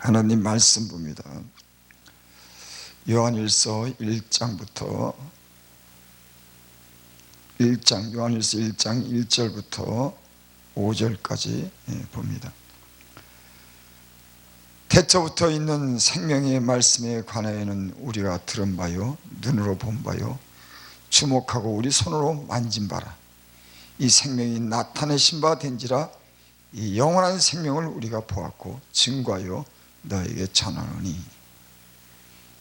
하나님 말씀 봅니다. 요한일서 1장부터 요한일서 1장 1절부터 5절까지 봅니다. 태초부터 있는 생명의 말씀에 관하여는 우리가 들은 바요, 눈으로 본 바요, 주목하고 우리 손으로 만진 바라. 이 생명이 나타내신 바 된지라. 이 영원한 생명을 우리가 보았고 증거하여 너에게 전하노니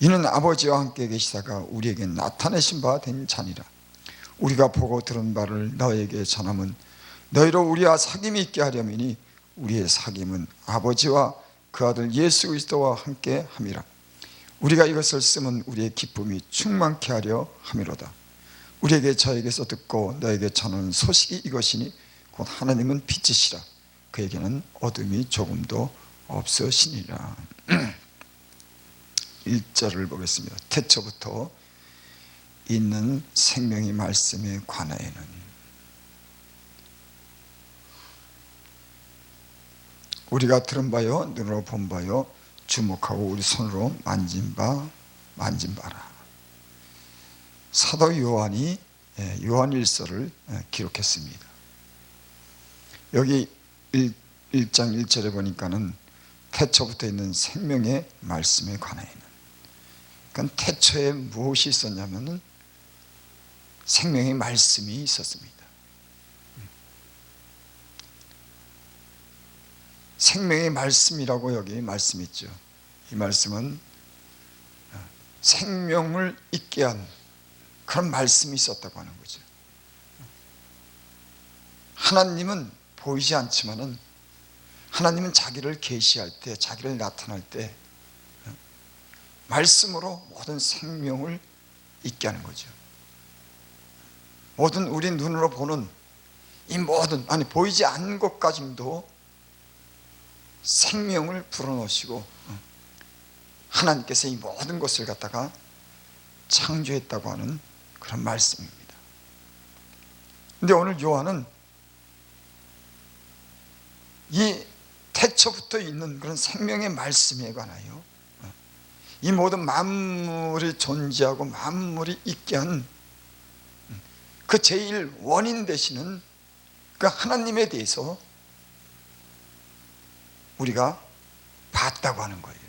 이는 아버지와 함께 계시다가 우리에게 나타내신 바 된 자니라. 우리가 보고 들은 바를 너에게 전함은 너희로 우리와 사귐이 있게 하려니니 우리의 사귐은 아버지와 그 아들 예수 그리스도와 함께 함이라. 우리가 이것을 쓰면 우리의 기쁨이 충만케 하려 함이로다. 우리에게 저에게서 듣고 너에게 전하는 소식이 이것이니 곧 하나님은 빛이시라. 그에게는 어둠이 조금도 없으시니라. 1절을 보겠습니다. 태초부터 있는 생명의 말씀에 관하여는 우리가 들은 바요, 눈으로 본 바요, 주목하고 우리 손으로 만진 바라. 사도 요한이 요한일서를 기록했습니다. 여기 1장 1절에 보니까는 태초부터 있는 생명의 말씀에 관하여는, 그러니까 태초에 무엇이 있었냐면은 생명의 말씀이 있었습니다. 생명의 말씀이라고 여기 말씀있죠. 이 말씀은 생명을 있게 한 그런 말씀이 있었다고 하는 거죠. 하나님은 보이지 않지만은 하나님은 자기를 계시할 때, 자기를 나타날 때 말씀으로 모든 생명을 있게 하는 거죠. 모든 우리 눈으로 보는 이 모든, 보이지 않는 것까지도 생명을 불어넣으시고 하나님께서 이 모든 것을 갖다가 창조했다고 하는 그런 말씀입니다. 근데 오늘 요한은 이 태초부터 있는 그런 생명의 말씀에 관하여 이 모든 만물이 존재하고 만물이 있게 한 그 제일 원인 되시는 그 하나님에 대해서 우리가 봤다고 하는 거예요.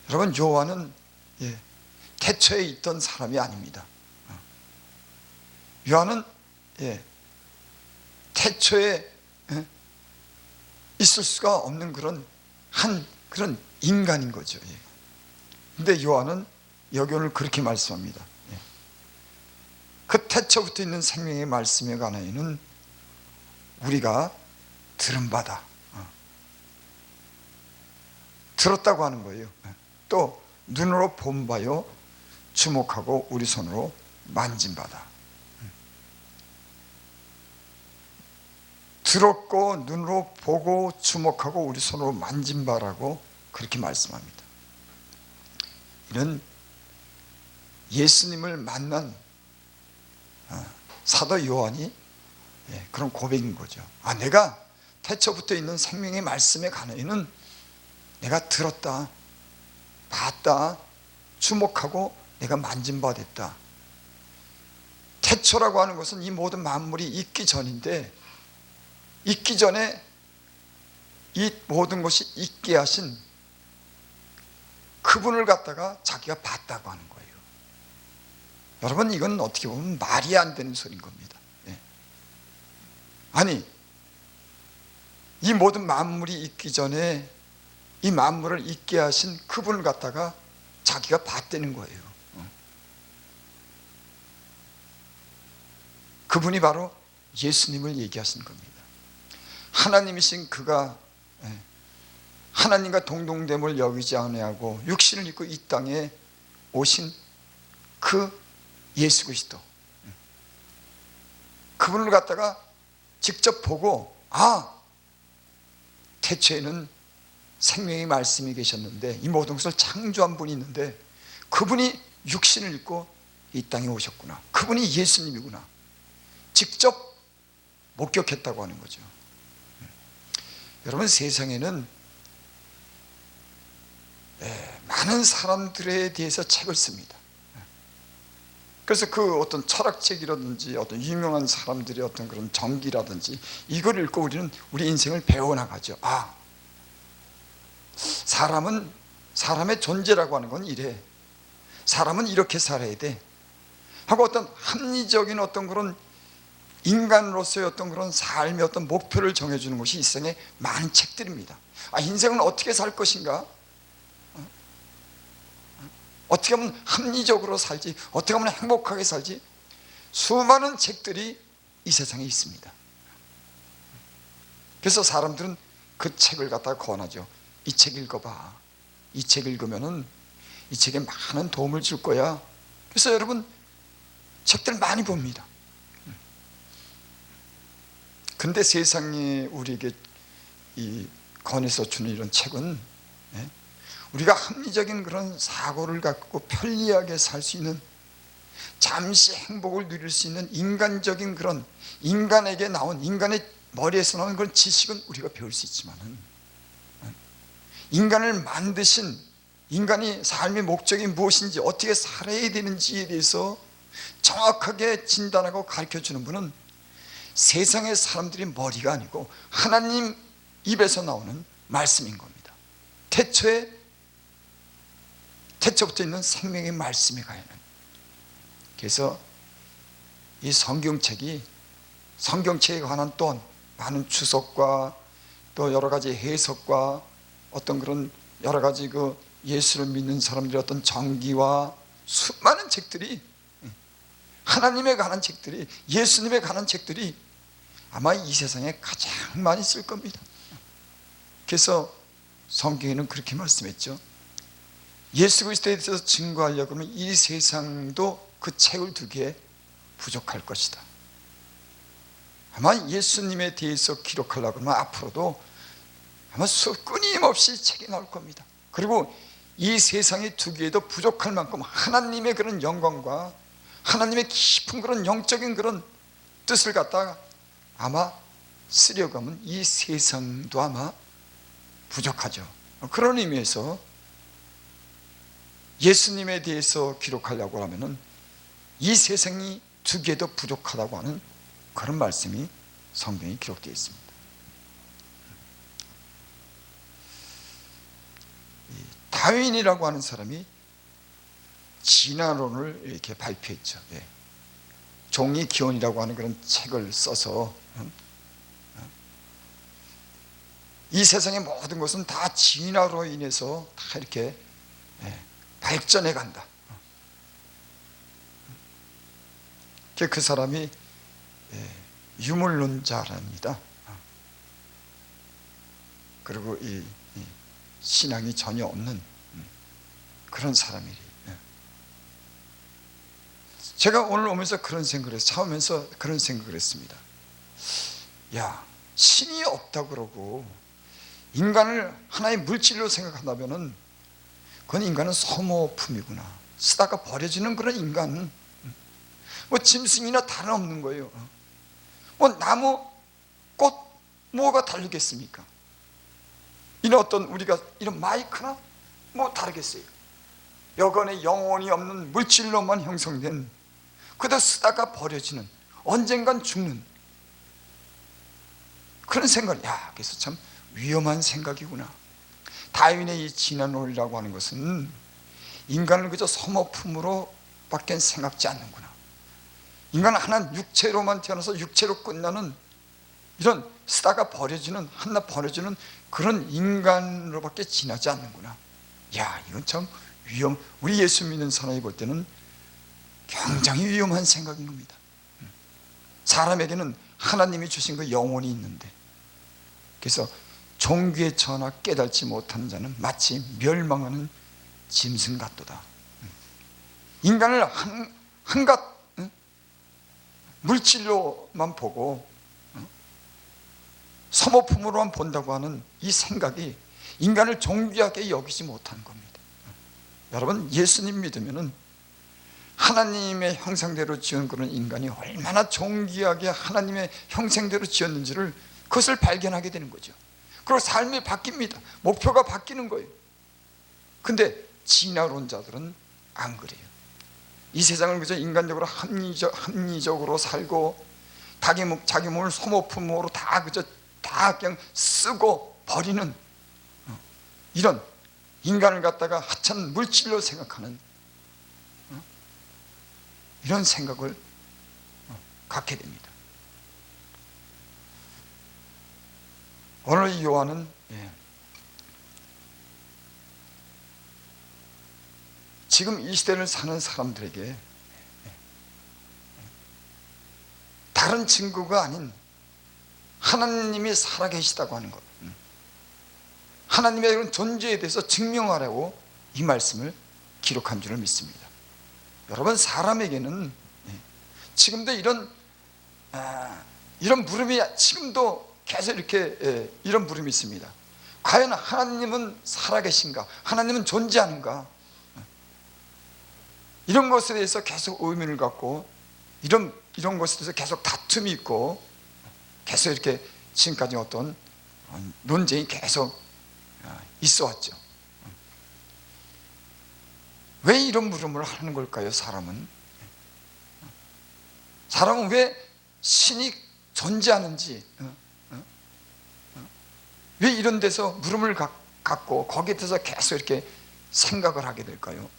여러분, 요한은 태초에 있던 사람이 아닙니다. 요한은 태초에 있을 수가 없는 그런 인간인 거죠. 근데 요한은 여기 오늘 그렇게 말씀합니다. 그 태초부터 있는 생명의 말씀에 관하여는 우리가 들은 바다, 들었다고 하는 거예요. 또 눈으로 본 바요, 주목하고 우리 손으로 만진 바다. 들었고 눈으로 보고 주목하고 우리 손으로 만진 바라고 그렇게 말씀합니다. 이는 예수님을 만난 사도 요한이 그런 고백인 거죠. 내가 태초부터 있는 생명의 말씀에 관하여는 내가 들었다, 봤다, 주목하고 내가 만진 바 됐다. 태초라고 하는 것은 이 모든 만물이 있기 전인데, 있기 전에 이 모든 것이 있게 하신 그분을 갖다가 자기가 봤다고 하는 거예요. 여러분, 이건 어떻게 보면 말이 안 되는 소리인 겁니다. 이 모든 만물이 있기 전에 이 만물을 있게 하신 그분을 갖다가 자기가 봤다는 거예요. 그분이 바로 예수님을 얘기하신 겁니다. 하나님이신 그가 하나님과 동등됨을 여기지 아니하고 육신을 입고 이 땅에 오신 그 예수 그리스도, 그분을 갖다가 직접 보고 태초에는 생명의 말씀이 계셨는데 이 모든 것을 창조한 분이 있는데 그분이 육신을 입고 이 땅에 오셨구나, 그분이 예수님이구나, 직접 목격했다고 하는 거죠. 여러분, 세상에는 많은 사람들에 대해서 책을 씁니다. 그래서 그 어떤 철학책이라든지 어떤 유명한 사람들의 어떤 그런 전기라든지 이걸 읽고 우리는 우리 인생을 배워나가죠. 아, 사람의 존재라고 하는 건 이래, 사람은 이렇게 살아야 돼 하고 어떤 합리적인 어떤 그런 인간으로서의 어떤 그런 삶의 어떤 목표를 정해주는 것이 일생의 많은 책들입니다. 아, 인생은 어떻게 살 것인가, 어떻게 하면 합리적으로 살지, 어떻게 하면 행복하게 살지, 수많은 책들이 이 세상에 있습니다. 그래서 사람들은 그 책을 갖다가 권하죠. 이 책 읽어봐, 이 책 읽으면은 이 책에 많은 도움을 줄 거야. 그래서 여러분 책들 많이 봅니다. 근데 세상에 우리에게 이 권해서 주는 이런 책은 우리가 합리적인 그런 사고를 갖고 편리하게 살 수 있는, 잠시 행복을 누릴 수 있는 인간적인 그런, 인간에게 나온, 인간의 머리에서 나온 그런 지식은 우리가 배울 수 있지만은 인간을 만드신, 인간이 삶의 목적이 무엇인지, 어떻게 살아야 되는지에 대해서 정확하게 진단하고 가르쳐주는 분은 세상의 사람들이 머리가 아니고 하나님 입에서 나오는 말씀인 겁니다. 태초부터 있는 생명의 말씀에 가야 하는. 그래서 이 성경책에 관한 또 많은 주석과 또 여러 가지 해석과 어떤 그런 여러 가지 그 예수를 믿는 사람들의 어떤 정기와 수많은 책들이, 하나님에 관한 책들이, 예수님에 관한 책들이 아마 이 세상에 가장 많이 있을 겁니다. 그래서 성경에는 그렇게 말씀했죠. 예수 그리스도에 대해서 증거하려고 하면 이 세상도 그 책을 두기에 부족할 것이다. 아마 예수님에 대해서 기록하려고 하면 앞으로도 아마 끊임없이 책이 나올 겁니다. 그리고 이 세상이 두기에도 부족할 만큼 하나님의 그런 영광과 하나님의 깊은 그런 영적인 그런 뜻을 갖다가 아마 쓰려고 하면 이 세상도 아마 부족하죠. 그런 의미에서 예수님에 대해서 기록하려고 하면은 이 세상이 두기에도 부족하다고 하는 그런 말씀이 성경에 기록되어 있습니다. 다윈이라고 하는 사람이 진화론을 이렇게 발표했죠. 종이 기원이라고 하는 그런 책을 써서 이 세상의 모든 것은 다 진화로 인해서 다 이렇게 발전해 간다. 그 사람이 유물론자랍니다. 그리고 이 신앙이 전혀 없는 그런 사람이래. 제가 오늘 오면서 그런 생각을 했어요. 차오면서 그런 생각을 했습니다. 야, 신이 없다고 그러고 인간을 하나의 물질로 생각한다면은 그건 인간은 소모품이구나, 쓰다가 버려지는 그런 인간, 뭐 짐승이나 다름없는 거예요. 뭐 나무, 꽃, 뭐가 다르겠습니까? 이런 어떤 우리가 이런 마이크나 뭐 다르겠어요? 여건에 영혼이 없는 물질로만 형성된, 그저 쓰다가 버려지는, 언젠간 죽는 그런 생각. 야, 그래서 참 위험한 생각이구나. 다윈의 이 진화론이라고 하는 것은 인간을 그저 소모품으로 밖에 생각지 않는구나. 인간은 하나 육체로만 태어나서 육체로 끝나는 이런 쓰다가 버려지는, 하나 버려지는 그런 인간으로밖에 지나지 않는구나. 야, 이건 참 우리 예수 믿는 사람이 볼 때는 굉장히 위험한 생각인 겁니다. 사람에게는 하나님이 주신 그 영혼이 있는데, 그래서 종교의 전하 깨달지 못하는 자는 마치 멸망하는 짐승 같도다. 인간을 한갓 물질로만 보고 소모품으로만 본다고 하는 이 생각이 인간을 존귀하게 여기지 못하는 겁니다. 여러분, 예수님 믿으면은 하나님의 형상대로 지은 그런 인간이 얼마나 존귀하게 하나님의 형상대로 지었는지를, 그것을 발견하게 되는 거죠. 그리고 삶이 바뀝니다. 목표가 바뀌는 거예요. 근데 진화론 자들은 안 그래요. 이 세상을 그저 인간적으로 합리적으로 살고 자기 몸을 소모품으로 다 그냥 쓰고 버리는 이런 인간을 갖다가 하찮은 물질로 생각하는 이런 생각을 갖게 됩니다. 오늘 이 요한은 지금 이 시대를 사는 사람들에게 다른 증거가 아닌 하나님이 살아계시다고 하는 것, 하나님의 그런 존재에 대해서 증명하라고 이 말씀을 기록한 줄을 믿습니다. 여러분, 사람에게는 지금도 이런 물음이 지금도 계속 이렇게 이런 물음이 있습니다. 과연 하나님은 살아계신가? 하나님은 존재하는가? 이런 것에 대해서 계속 의문을 갖고 이런 것에 대해서 계속 다툼이 있고 계속 이렇게 지금까지 어떤 논쟁이 계속 있어 왔죠. 왜 이런 물음을 하는 걸까요? 사람은 왜 신이 존재하는지, 왜 이런 데서 물음을 갖고 거기에 대해서 계속 이렇게 생각을 하게 될까요?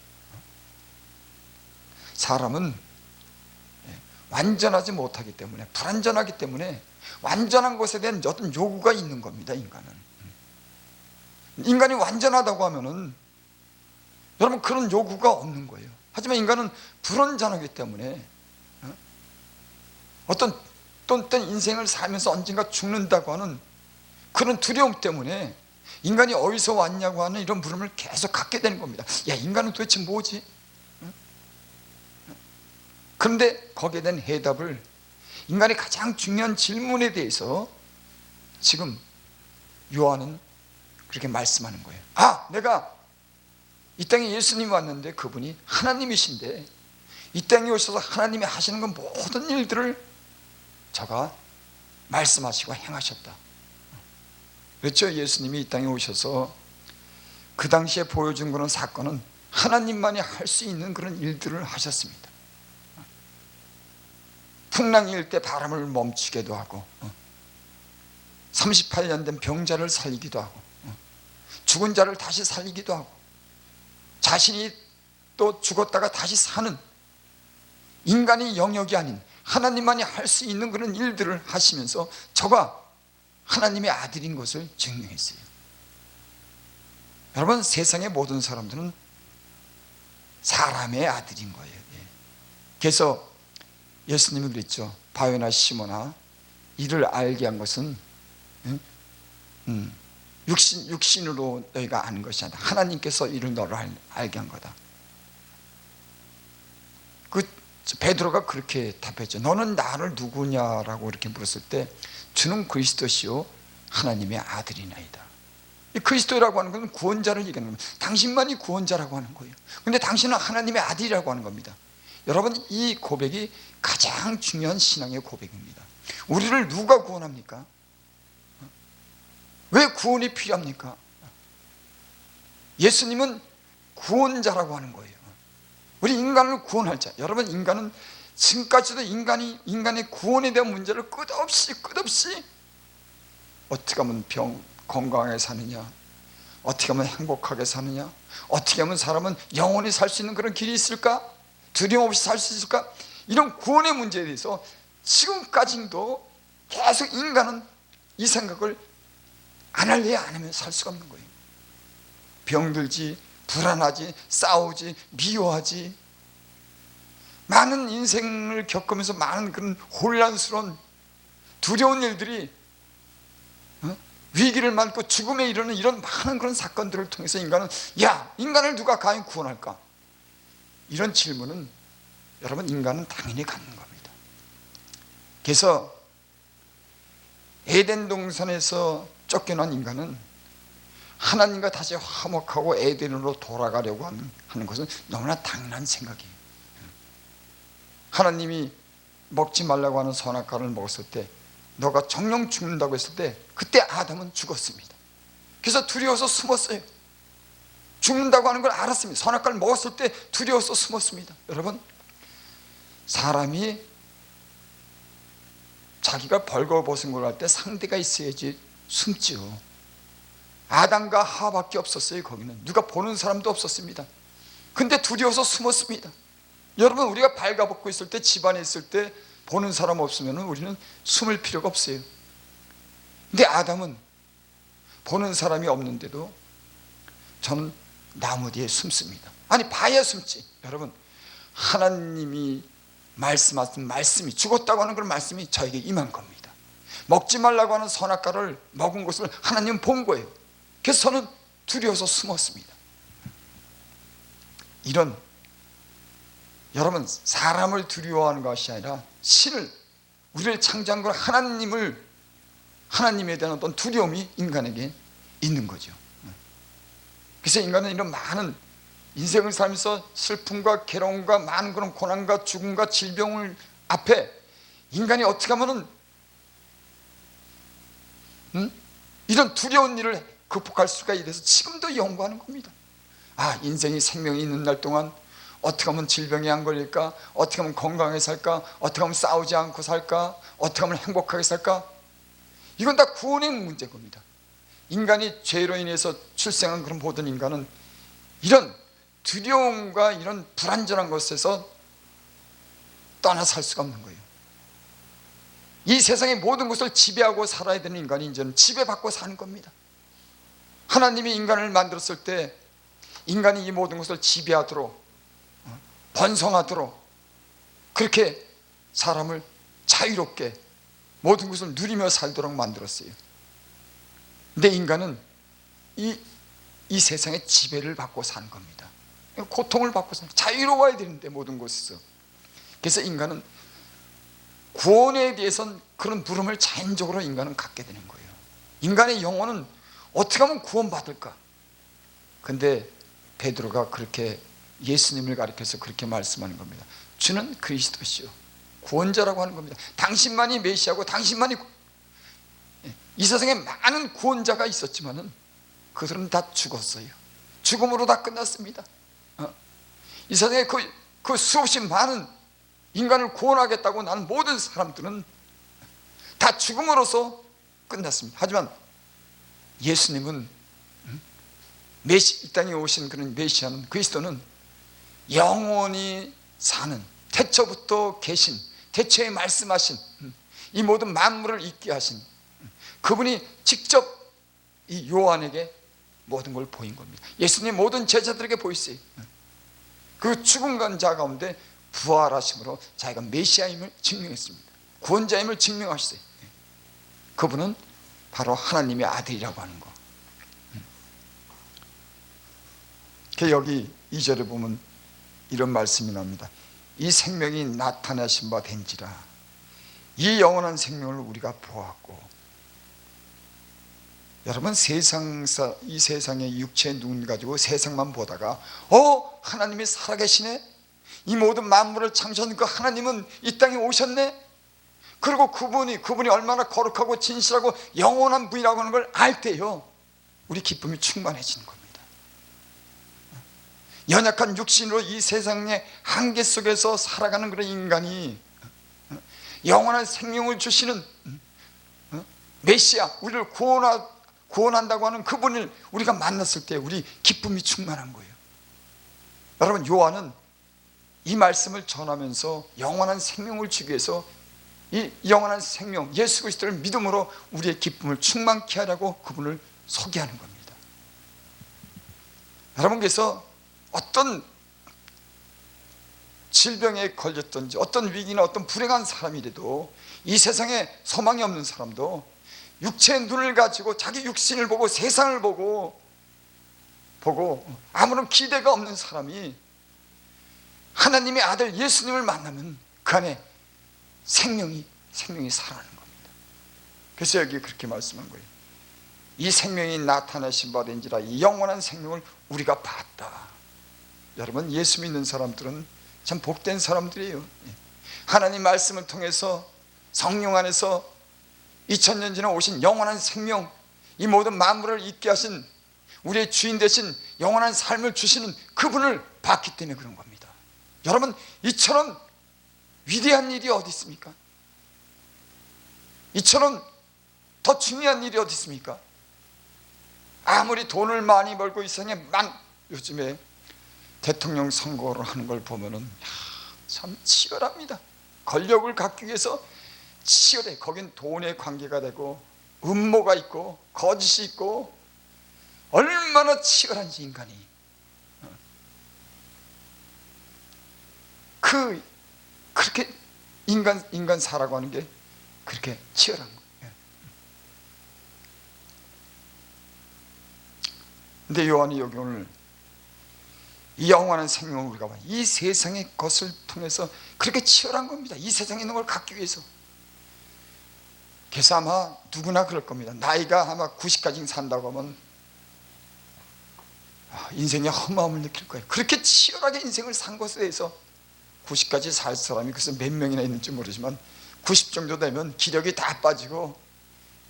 사람은 완전하지 못하기 때문에, 불완전하기 때문에 완전한 것에 대한 어떤 요구가 있는 겁니다. 인간이 완전하다고 하면은 여러분 그런 요구가 없는 거예요. 하지만 인간은 불완전하기 때문에 어떤 인생을 살면서 언젠가 죽는다고 하는 그런 두려움 때문에 인간이 어디서 왔냐고 하는 이런 물음을 계속 갖게 되는 겁니다. 야, 인간은 도대체 뭐지? 그런데 거기에 대한 해답을, 인간의 가장 중요한 질문에 대해서 지금 요한은 그렇게 말씀하는 거예요. 내가 이 땅에 예수님이 왔는데 그분이 하나님이신데 이 땅에 오셔서 하나님이 하시는 건 모든 일들을 저가 말씀하시고 행하셨다. 그렇죠? 예수님이 이 땅에 오셔서 그 당시에 보여준 그런 사건은 하나님만이 할 수 있는 그런 일들을 하셨습니다. 풍랑이 일 때 바람을 멈추게도 하고 38년 된 병자를 살리기도 하고 죽은 자를 다시 살리기도 하고 자신이 또 죽었다가 다시 사는 인간의 영역이 아닌 하나님만이 할 수 있는 그런 일들을 하시면서 저가 하나님의 아들인 것을 증명했어요. 여러분, 세상의 모든 사람들은 사람의 아들인 거예요. 그래서 예수님이 그랬죠. 바요나 시모나, 이를 알게 한 것은 육신으로 너희가 아는 것이 아니라 하나님께서 이를 너를 알게 한 거다. 베드로가 그렇게 답했죠. 너는 나를 누구냐라고 이렇게 물었을 때 주는 그리스도시요 하나님의 아들이나이다. 이 그리스도라고 하는 것은 구원자를 얘기하는 겁니다. 당신만이 구원자라고 하는 거예요. 그런데 당신은 하나님의 아들이라고 하는 겁니다. 여러분, 이 고백이 가장 중요한 신앙의 고백입니다. 우리를 누가 구원합니까? 왜 구원이 필요합니까? 예수님은 구원자라고 하는 거예요. 우리 인간을 구원할 자. 여러분, 인간은 지금까지도 인간의 구원에 대한 문제를 끝없이 어떻게 하면 건강하게 사느냐, 어떻게 하면 행복하게 사느냐, 어떻게 하면 사람은 영원히 살 수 있는 그런 길이 있을까, 두려움 없이 살 수 있을까, 이런 구원의 문제에 대해서 지금까지도 계속 인간은 이 생각을 안 하면 살 수가 없는 거예요. 병들지, 불안하지, 싸우지, 미워하지, 많은 인생을 겪으면서 많은 그런 혼란스러운 두려운 일들이 위기를 맞고 죽음에 이르는 이런 많은 그런 사건들을 통해서 인간을 누가 과연 구원할까? 이런 질문은 여러분, 인간은 당연히 갖는 겁니다. 그래서 에덴 동산에서 쫓겨난 인간은 하나님과 다시 화목하고 에덴으로 돌아가려고 하는 것은 너무나 당연한 생각이에요. 하나님이 먹지 말라고 하는 선악과를 먹었을 때 너가 정령 죽는다고 했을 때 그때 아담은 죽었습니다. 그래서 두려워서 숨었어요. 죽는다고 하는 걸 알았습니다. 선악과를 먹었을 때 두려워서 숨었습니다. 여러분, 사람이 자기가 벌거벗은 걸 할 때 상대가 있어야지 숨지요. 아담과 하와밖에 없었어요. 거기는 누가 보는 사람도 없었습니다. 근데 두려워서 숨었습니다. 여러분, 우리가 발가벗고 있을 때, 집안에 있을 때 보는 사람 없으면 우리는 숨을 필요가 없어요. 근데 아담은 보는 사람이 없는데도 저는 나무 뒤에 숨습니다. 아니, 봐야 숨지. 여러분, 하나님이 말씀하신 말씀이, 죽었다고 하는 그런 말씀이 저에게 임한 겁니다. 먹지 말라고 하는 선악과를 먹은 것을 하나님은 본 거예요. 그래서 저는 두려워서 숨었습니다. 이런, 여러분, 사람을 두려워하는 것이 아니라 신을, 우리를 창조한 걸, 하나님에 대한 어떤 두려움이 인간에게 있는 거죠. 그래서 인간은 이런 많은 인생을 살면서 슬픔과 괴로움과 많은 그런 고난과 죽음과 질병을 앞에 인간이 어떻게 하면은 이런 두려운 일을 극복할 수가 있어서 지금도 연구하는 겁니다. 아, 인생이 생명이 있는 날 동안 어떻게 하면 질병이 안 걸릴까? 어떻게 하면 건강하게 살까? 어떻게 하면 싸우지 않고 살까? 어떻게 하면 행복하게 살까? 이건 다 구원의 문제인 겁니다. 인간이 죄로 인해서 출생한 그런 모든 인간은 이런 두려움과 이런 불안전한 것에서 떠나 살 수가 없는 거예요. 이 세상의 모든 것을 지배하고 살아야 되는 인간이 이제는 지배받고 사는 겁니다. 하나님이 인간을 만들었을 때 인간이 이 모든 것을 지배하도록, 번성하도록, 그렇게 사람을 자유롭게 모든 것을 누리며 살도록 만들었어요. 근데 인간은 이 세상의 지배를 받고 사는 겁니다. 고통을 받고 사는, 자유로워야 되는데 모든 곳에서. 그래서 인간은 구원에 대해서는 그런 부름을 자연적으로 인간은 갖게 되는 거예요. 인간의 영혼은 어떻게 하면 구원받을까? 근데 베드로가 그렇게 예수님을 가리켜서 그렇게 말씀하는 겁니다. 주는 그리스도시요, 구원자라고 하는 겁니다. 당신만이 메시아고 당신만이, 이 세상에 많은 구원자가 있었지만은 그들은 다 죽었어요. 죽음으로 다 끝났습니다. 이 세상에 그 수없이 많은 인간을 구원하겠다고 나는 모든 사람들은 다 죽음으로써 끝났습니다. 하지만 예수님은, 이 땅에 오신 그런 메시아는, 그리스도는 영원히 사는, 태초부터 계신, 태초에 말씀하신, 이 모든 만물을 있게 하신 그분이 직접 이 요한에게 모든 걸 보인 겁니다. 예수님 모든 제자들에게 보였어요. 그 죽은 자 가운데 부활하심으로 자기가 메시아임을 증명했습니다. 구원자임을 증명하셨어요. 그분은 바로 하나님의 아들이라고 하는 거. 여기 2절에 보면 이런 말씀이 나옵니다. 이 생명이 나타나신 바 된지라, 이 영원한 생명을 우리가 보았고. 여러분, 이 세상의 육체의 눈 가지고 세상만 보다가 하나님이 살아계시네, 이 모든 만물을 창조한 그 하나님은 이 땅에 오셨네, 그리고 그분이 얼마나 거룩하고 진실하고 영원한 분이라고 하는 걸 알 때요, 우리 기쁨이 충만해지는 겁니다. 연약한 육신으로 이 세상의 한계 속에서 살아가는 그런 인간이 영원한 생명을 주시는 메시아, 우리를 구원한다고 하는 그분을 우리가 만났을 때 우리 기쁨이 충만한 거예요. 여러분, 요한은 이 말씀을 전하면서 영원한 생명을 주기 위해서 이 영원한 생명 예수 그리스도를 믿음으로 우리의 기쁨을 충만케 하려고 그분을 소개하는 겁니다. 여러분께서 어떤 질병에 걸렸든지 어떤 위기나 어떤 불행한 사람이라도, 이 세상에 소망이 없는 사람도 육체의 눈을 가지고 자기 육신을 보고 세상을 보고 아무런 기대가 없는 사람이 하나님의 아들 예수님을 만나면 그 안에 생명이 살아나는 겁니다. 그래서 여기 그렇게 말씀한 거예요. 이 생명이 나타나신 바 된지라, 이 영원한 생명을 우리가 봤다. 여러분, 예수 믿는 사람들은 참 복된 사람들이에요. 하나님 말씀을 통해서 성령 안에서 2000년 전에 오신 영원한 생명, 이 모든 만물을 있게 하신 우리의 주인 되신 영원한 삶을 주시는 그분을 봤기 때문에 그런 겁니다. 여러분, 이처럼 위대한 일이 어디 있습니까? 이처럼 더 중요한 일이 어디 있습니까? 아무리 돈을 많이 벌고 요즘에 대통령 선거를 하는 걸 보면은 참 치열합니다. 권력을 갖기 위해서 치열해. 거긴 돈의 관계가 되고 음모가 있고 거짓이 있고 얼마나 치열한지 인간이. 그렇게 인간 사라고 하는 게 그렇게 치열한 거예요. 근데 요한이 여기 오늘 이 영원한 생명을 우리가 이 세상의 것을 통해서 그렇게 치열한 겁니다. 이 세상에 있는 걸 갖기 위해서. 그래서 아마 누구나 그럴 겁니다. 나이가 아마 90까지 산다고 하면 인생의 허무함을 느낄 거예요. 그렇게 치열하게 인생을 산 것에 대해서 90까지 살 사람이 글쎄 몇 명이나 있는지 모르지만 90 정도 되면 기력이 다 빠지고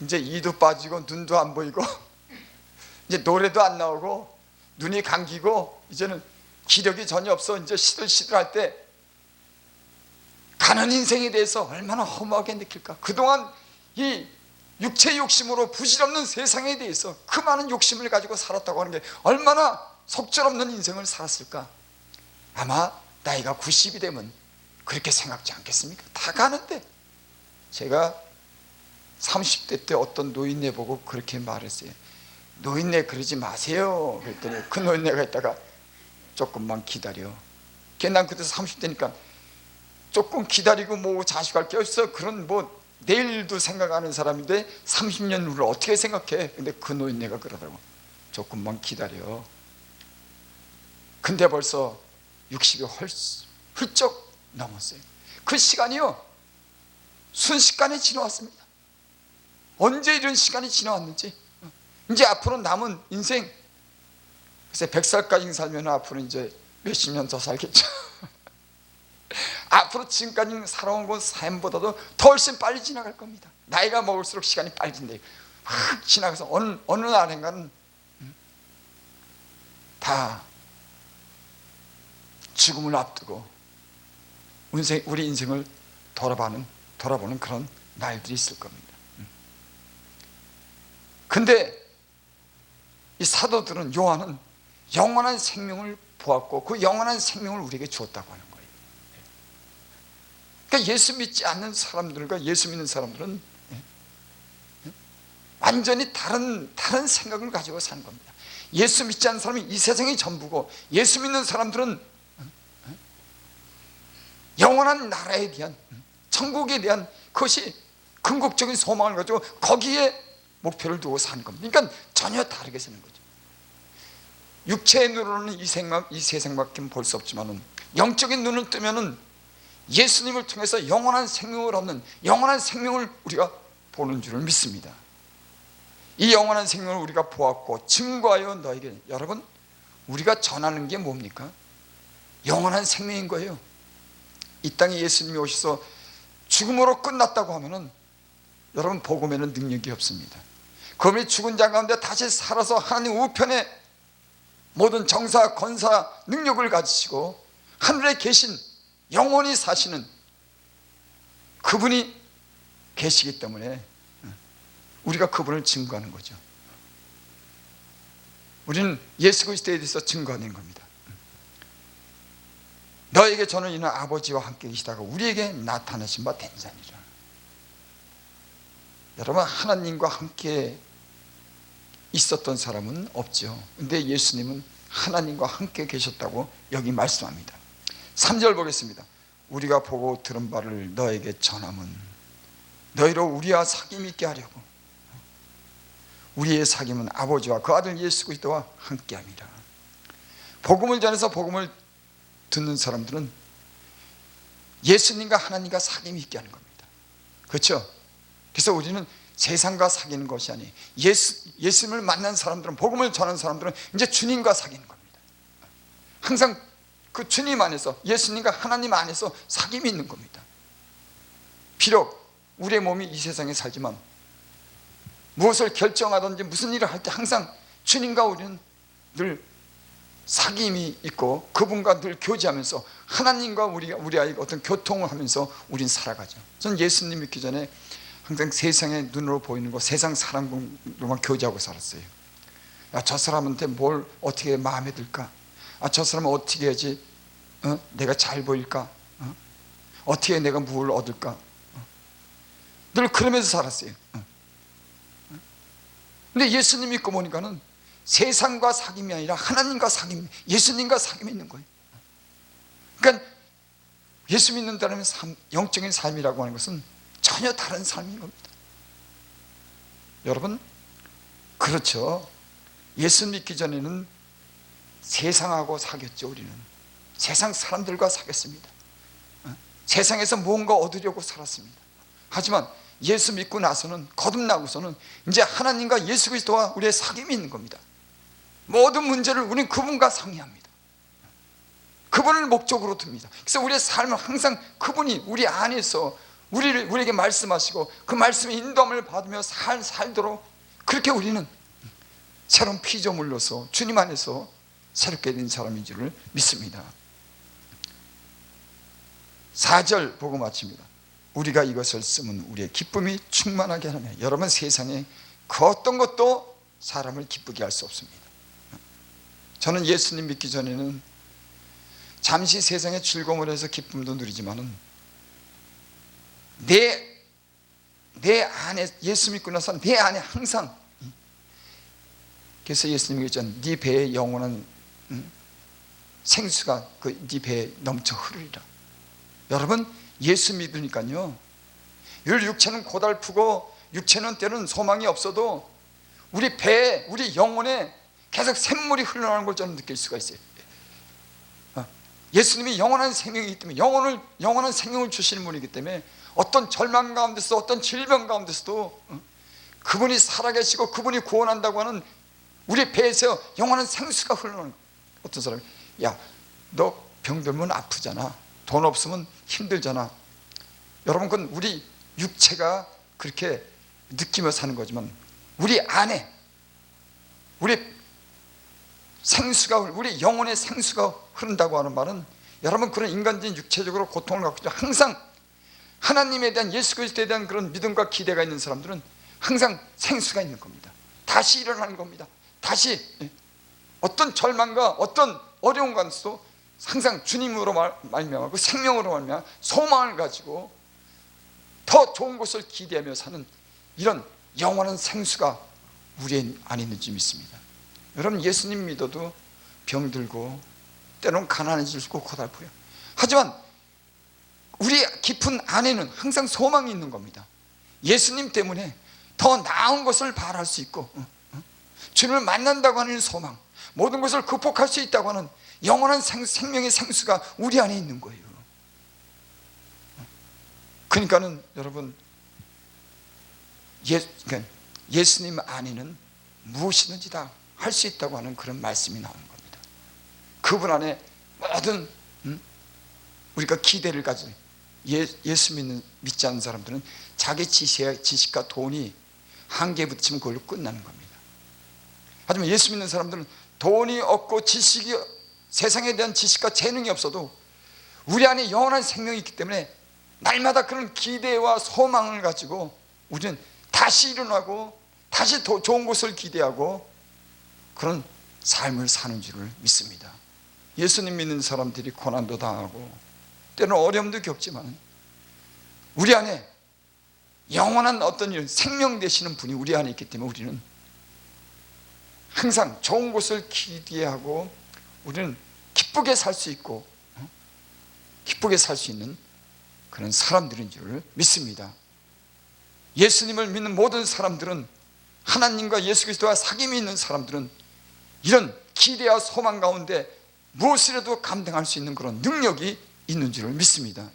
이제 이도 빠지고 눈도 안 보이고 이제 노래도 안 나오고 눈이 감기고 이제는 기력이 전혀 없어. 이제 시들시들할 때 가는 인생에 대해서 얼마나 허무하게 느낄까. 그동안 이 육체의 욕심으로 부질없는 세상에 대해서 그 많은 욕심을 가지고 살았다고 하는 게 얼마나 속절없는 인생을 살았을까. 아마 나이가 90이 되면 그렇게 생각지 않겠습니까? 다 가는데. 제가 30대 때 어떤 노인네 보고 그렇게 말했어요. 노인네 그러지 마세요. 그랬더니 그 노인네가 있다가 조금만 기다려. 난 그때 30대니까 조금 기다리고 뭐 자식할 게 없어. 그런 뭐 내일도 생각하는 사람인데 30년 후를 어떻게 생각해. 근데 그 노인네가 그러더라고. 조금만 기다려. 근데 벌써 60이 훌쩍 넘었어요. 그 시간이요 순식간에 지나왔습니다. 언제 이런 시간이 지나왔는지. 이제 앞으로 남은 인생 글쎄 100살까지 살면 앞으로 이제 몇십 년 더 살겠죠. 앞으로 지금까지 살아온 건 삶보다도 더 훨씬 빨리 지나갈 겁니다. 나이가 먹을수록 시간이 빨리 진대. 확 지나가서 어느 날인가는 다 죽음을 앞두고 우리 인생을 돌아보는 그런 날들이 있을 겁니다. 근데 이 사도들은, 요한은 영원한 생명을 보았고 그 영원한 생명을 우리에게 주었다고 하는 거예요. 그러니까 예수 믿지 않는 사람들과 예수 믿는 사람들은 완전히 다른 생각을 가지고 사는 겁니다. 예수 믿지 않는 사람이 이 세상이 전부고, 예수 믿는 사람들은 영원한 나라에 대한, 천국에 대한 그것이 궁극적인 소망을 가지고 거기에 목표를 두고 사는 겁니다. 그러니까 전혀 다르게 사는 거죠. 육체의 눈으로는 이 세상밖에 볼 수 없지만 영적인 눈을 뜨면은 예수님을 통해서 영원한 생명을 얻는, 영원한 생명을 우리가 보는 줄을 믿습니다. 이 영원한 생명을 우리가 보았고 증거하여 너에게, 여러분 우리가 전하는 게 뭡니까? 영원한 생명인 거예요. 이 땅에 예수님이 오셔서 죽음으로 끝났다고 하면은 여러분 복음에는 능력이 없습니다. 그분이 죽은 자 가운데 다시 살아서 하나님 우편에 모든 정사, 권사, 능력을 가지시고 하늘에 계신 영원히 사시는 그분이 계시기 때문에 우리가 그분을 증거하는 거죠. 우리는 예수 그리스도에 대해서 증거하는 겁니다. 너에게 저는 이는 아버지와 함께 계시다가 우리에게 나타내신 바 된 자니라. 여러분 하나님과 함께 있었던 사람은 없죠. 근데 예수님은 하나님과 함께 계셨다고 여기 말씀합니다. 3절 보겠습니다. 우리가 보고 들은 바를 너에게 전함은 너희로 우리와 사귐 있게 하려고. 우리의 사귐은 아버지와 그 아들 예수 그리스도와 함께함이라. 복음을 전해서 복음을 듣는 사람들은 예수님과 하나님과 사귐이 있게 하는 겁니다. 그렇죠? 그래서 우리는 세상과 사귀는 것이 아니에요. 예수님을 만난 사람들은, 복음을 전하는 사람들은 이제 주님과 사귀는 겁니다. 항상 그 주님 안에서, 예수님과 하나님 안에서 사귐이 있는 겁니다. 비록 우리의 몸이 이 세상에 살지만 무엇을 결정하든지 무슨 일을 할 때 항상 주님과 우리는 늘 사귐이 있고 그분과 늘 교제하면서 하나님과 우리 아이가 어떤 교통을 하면서 우린 살아가죠. 저는 예수님 믿기 전에 항상 세상의 눈으로 보이는 거, 세상 사람으로만 교제하고 살았어요. 야, 저 사람한테 뭘 어떻게 마음에 들까? 저 사람은 어떻게 해야지 내가 잘 보일까? 어떻게 내가 무엇을 얻을까? 늘 그러면서 살았어요. 근데 예수님 믿고 보니까는 세상과 사귐이 아니라 하나님과 사귐, 예수님과 사귐이 있는 거예요. 그러니까 예수 믿는다는 영적인 삶이라고 하는 것은 전혀 다른 삶인 겁니다. 여러분, 그렇죠. 예수 믿기 전에는 세상하고 사귀었죠. 우리는 세상 사람들과 사귀었습니다. 세상에서 무언가 얻으려고 살았습니다. 하지만 예수 믿고 나서는, 거듭나고서는 이제 하나님과 예수 그리스도와 우리의 사귐이 있는 겁니다. 모든 문제를 우리는 그분과 상의합니다. 그분을 목적으로 둡니다. 그래서 우리의 삶은 항상 그분이 우리 안에서 우리에게 말씀하시고 그 말씀의 인도함을 받으며 살도록, 그렇게 우리는 새로운 피조물로서 주님 안에서 새롭게 된 사람인 줄을 믿습니다. 4절 보고 마칩니다. 우리가 이것을 쓰면 우리의 기쁨이 충만하게 하며. 여러분, 세상에 그 어떤 것도 사람을 기쁘게 할 수 없습니다. 저는 예수님 믿기 전에는 잠시 세상의 즐거움을 해서 기쁨도 누리지만은 내 안에, 예수 믿고 나서 내 안에 항상, 그래서 예수님이 그랬잖아요. 네 배에 영원한 생수가 네 배에 넘쳐 흐르리라. 여러분, 예수 믿으니까요, 육체는 고달프고 육체는 때는 소망이 없어도 우리 배에, 우리 영혼에 계속 샘물이 흘러나오는 걸 저는 느낄 수가 있어요. 예수님이 영원한 생명이기 때문에, 영원한 생명을 주시는 분이기 때문에 어떤 절망 가운데서, 어떤 질병 가운데서도 그분이 살아계시고 그분이 구원한다고 하는 우리 배에서 영원한 생수가 흘러나오는. 어떤 사람이, 야, 너 병들면 아프잖아, 돈 없으면 힘들잖아. 여러분, 그건 우리 육체가 그렇게 느끼며 사는 거지만 우리 안에 우리 생수가, 우리 영혼의 생수가 흐른다고 하는 말은, 여러분, 그런 인간적인 육체적으로 고통을 갖고 있죠. 항상 하나님에 대한, 예수 그리스도에 대한 그런 믿음과 기대가 있는 사람들은 항상 생수가 있는 겁니다. 다시 일어나는 겁니다. 다시 어떤 절망과 어떤 어려운 가운데서도 항상 주님으로 말미암아, 그 생명으로 말미암아 소망을 가지고 더 좋은 것을 기대하며 사는 이런 영원한 생수가 우리 안에 있는지 믿습니다. 여러분, 예수님 믿어도 병들고 때로는 가난해지고 고달퍼요. 하지만 우리 깊은 안에는 항상 소망이 있는 겁니다. 예수님 때문에 더 나은 것을 바랄 수 있고, 주님을 만난다고 하는 소망, 모든 것을 극복할 수 있다고 하는 영원한 생명의 생수가 우리 안에 있는 거예요. 그러니까는 여러분, 예수님 안에는 무엇이든지 다 할 수 있다고 하는 그런 말씀이 나오는 겁니다. 그분 안에 모든 우리가 기대를 가지고, 예수 믿지 않는 사람들은 자기 지식과 돈이 한계에 부딪히면 그걸로 끝나는 겁니다. 하지만 예수 믿는 사람들은 돈이 없고 지식이, 세상에 대한 지식과 재능이 없어도 우리 안에 영원한 생명이 있기 때문에 날마다 그런 기대와 소망을 가지고 우리는 다시 일어나고 다시 더 좋은 것을 기대하고 그런 삶을 사는 줄을 믿습니다. 예수님 믿는 사람들이 고난도 당하고 때로는 어려움도 겪지만 우리 안에 영원한 어떤 일, 생명 되시는 분이 우리 안에 있기 때문에 우리는 항상 좋은 것을 기대하고 우리는 기쁘게 살 수 있고 기쁘게 살 수 있는 그런 사람들인 줄 믿습니다. 예수님을 믿는 모든 사람들은, 하나님과 예수 그리스도와 사귐이 있는 사람들은 이런 기대와 소망 가운데 무엇이라도 감당할 수 있는 그런 능력이 있는 줄을 믿습니다.